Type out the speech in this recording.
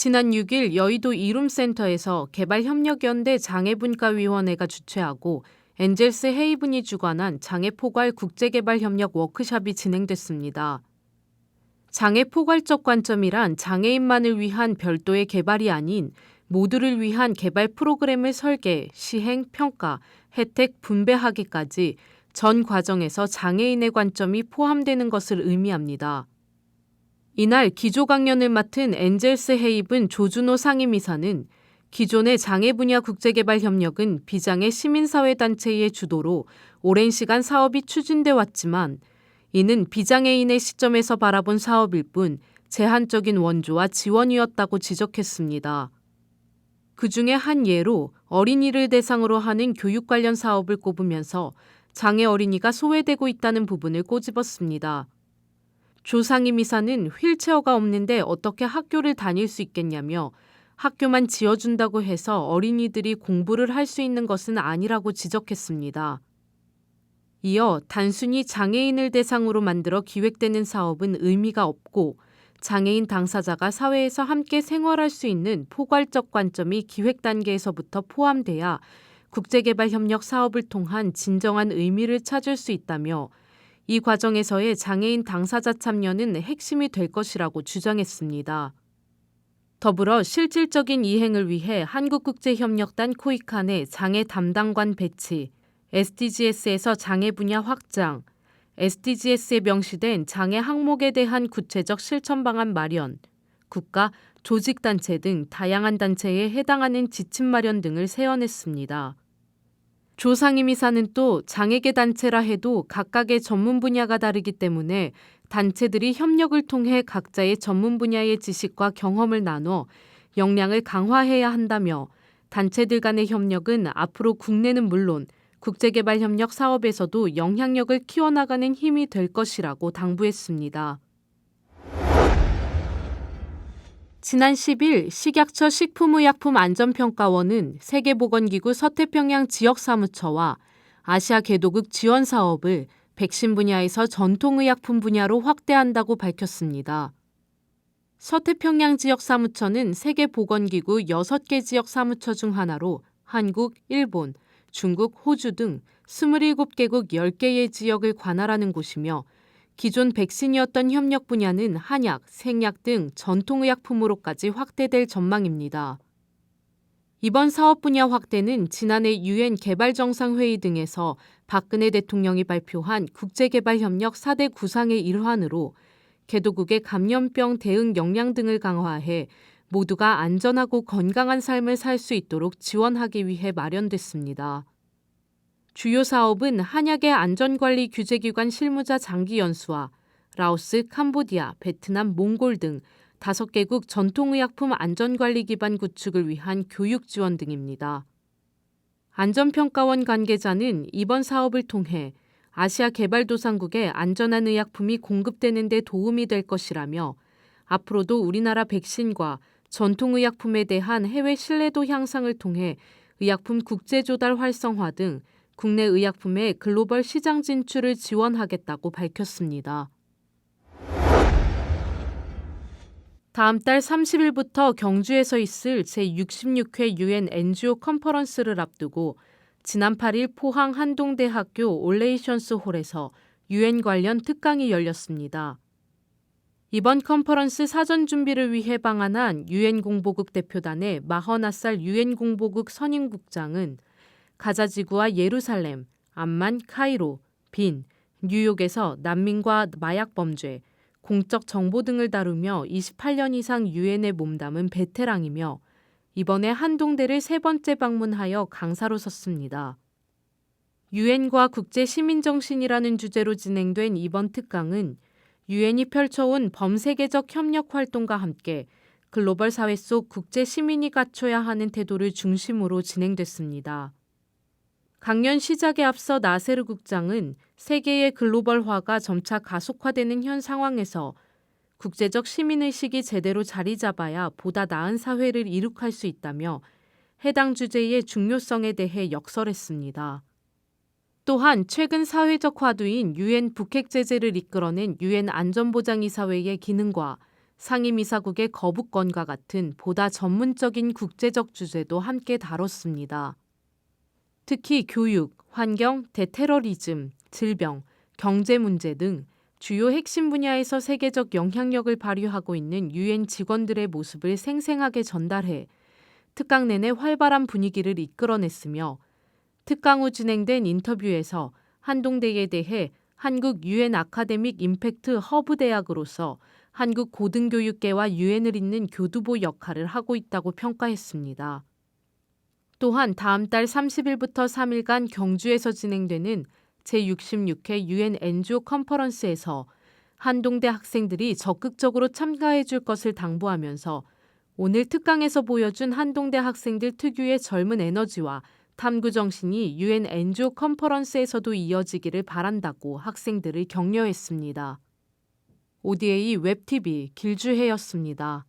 지난 6일 여의도 이룸센터에서 개발협력연대 장애분과위원회가 주최하고 엔젤스 헤이븐이 주관한 장애포괄 국제개발협력 워크숍이 진행됐습니다. 장애포괄적 관점이란 장애인만을 위한 별도의 개발이 아닌 모두를 위한 개발 프로그램을 설계, 시행, 평가, 혜택, 분배하기까지 전 과정에서 장애인의 관점이 포함되는 것을 의미합니다. 이날 기조 강연을 맡은 엔젤스 헤이븐 조준호 상임이사는 기존의 장애 분야 국제개발 협력은 비장애 시민사회단체의 주도로 오랜 시간 사업이 추진돼 왔지만 이는 비장애인의 시점에서 바라본 사업일 뿐 제한적인 원조와 지원이었다고 지적했습니다. 그 중에 한 예로 어린이를 대상으로 하는 교육 관련 사업을 꼽으면서 장애 어린이가 소외되고 있다는 부분을 꼬집었습니다. 조 상임이사는 휠체어가 없는데 어떻게 학교를 다닐 수 있겠냐며 학교만 지어준다고 해서 어린이들이 공부를 할 수 있는 것은 아니라고 지적했습니다. 이어 단순히 장애인을 대상으로 만들어 기획되는 사업은 의미가 없고 장애인 당사자가 사회에서 함께 생활할 수 있는 포괄적 관점이 기획 단계에서부터 포함돼야 국제개발협력 사업을 통한 진정한 의미를 찾을 수 있다며 이 과정에서의 장애인 당사자 참여는 핵심이 될 것이라고 주장했습니다. 더불어 실질적인 이행을 위해 한국국제협력단 코이카 내 장애 담당관 배치, SDGs에서 장애 분야 확장, SDGs에 명시된 장애 항목에 대한 구체적 실천 방안 마련, 국가, 조직단체 등 다양한 단체에 해당하는 지침 마련 등을 세워냈습니다. 조 상임이사는 또 장애계 단체라 해도 각각의 전문 분야가 다르기 때문에 단체들이 협력을 통해 각자의 전문 분야의 지식과 경험을 나눠 역량을 강화해야 한다며 단체들 간의 협력은 앞으로 국내는 물론 국제개발협력 사업에서도 영향력을 키워나가는 힘이 될 것이라고 당부했습니다. 지난 10일 식약처 식품의약품안전평가원은 세계보건기구 서태평양 지역사무처와 아시아 개도국 지원 사업을 백신 분야에서 전통의약품 분야로 확대한다고 밝혔습니다. 서태평양 지역사무처는 세계보건기구 6개 지역사무처 중 하나로 한국, 일본, 중국, 호주 등 27개국 10개의 지역을 관할하는 곳이며 기존 백신이었던 협력 분야는 한약, 생약 등 전통의약품으로까지 확대될 전망입니다. 이번 사업 분야 확대는 지난해 유엔 개발정상회의 등에서 박근혜 대통령이 발표한 국제개발협력 4대 구상의 일환으로 개도국의 감염병 대응 역량 등을 강화해 모두가 안전하고 건강한 삶을 살 수 있도록 지원하기 위해 마련됐습니다. 주요 사업은 한약의 안전관리 규제기관 실무자 장기 연수와 라오스, 캄보디아, 베트남, 몽골 등 5개국 전통의약품 안전관리 기반 구축을 위한 교육 지원 등입니다. 안전평가원 관계자는 이번 사업을 통해 아시아 개발도상국에 안전한 의약품이 공급되는 데 도움이 될 것이라며 앞으로도 우리나라 백신과 전통의약품에 대한 해외 신뢰도 향상을 통해 의약품 국제조달 활성화 등 국내 의약품의 글로벌 시장 진출을 지원하겠다고 밝혔습니다. 다음 달 30일부터 경주에서 있을 제66회 유엔 NGO 컨퍼런스를 앞두고 지난 8일 포항 한동대학교 올레이션스 홀에서 유엔 관련 특강이 열렸습니다. 이번 컨퍼런스 사전 준비를 위해 방한한 유엔 공보국 대표단의 마허나살 유엔 공보국 선임국장은 가자지구와 예루살렘, 암만, 카이로, 빈, 뉴욕에서 난민과 마약 범죄, 공적 정보 등을 다루며 28년 이상 유엔에 몸담은 베테랑이며 이번에 한동대를 3번째 방문하여 강사로 섰습니다. 유엔과 국제시민정신이라는 주제로 진행된 이번 특강은 유엔이 펼쳐온 범세계적 협력 활동과 함께 글로벌 사회 속 국제시민이 갖춰야 하는 태도를 중심으로 진행됐습니다. 강연 시작에 앞서 나세르 국장은 세계의 글로벌화가 점차 가속화되는 현 상황에서 국제적 시민의식이 제대로 자리 잡아야 보다 나은 사회를 이룩할 수 있다며 해당 주제의 중요성에 대해 역설했습니다. 또한 최근 사회적 화두인 유엔 북핵 제재를 이끌어낸 유엔 안전보장이사회의 기능과 상임이사국의 거부권과 같은 보다 전문적인 국제적 주제도 함께 다뤘습니다. 특히 교육, 환경, 대테러리즘, 질병, 경제 문제 등 주요 핵심 분야에서 세계적 영향력을 발휘하고 있는 유엔 직원들의 모습을 생생하게 전달해 특강 내내 활발한 분위기를 이끌어냈으며 특강 후 진행된 인터뷰에서 한동대에 대해 한국 유엔 아카데믹 임팩트 허브 대학으로서 한국 고등교육계와 유엔을 잇는 교두보 역할을 하고 있다고 평가했습니다. 또한 다음 달 30일부터 3일간 경주에서 진행되는 제66회 유엔 NGO 컨퍼런스에서 한동대 학생들이 적극적으로 참가해 줄 것을 당부하면서 오늘 특강에서 보여준 한동대 학생들 특유의 젊은 에너지와 탐구 정신이 유엔 NGO 컨퍼런스에서도 이어지기를 바란다고 학생들을 격려했습니다. ODA 웹TV 길주혜였습니다.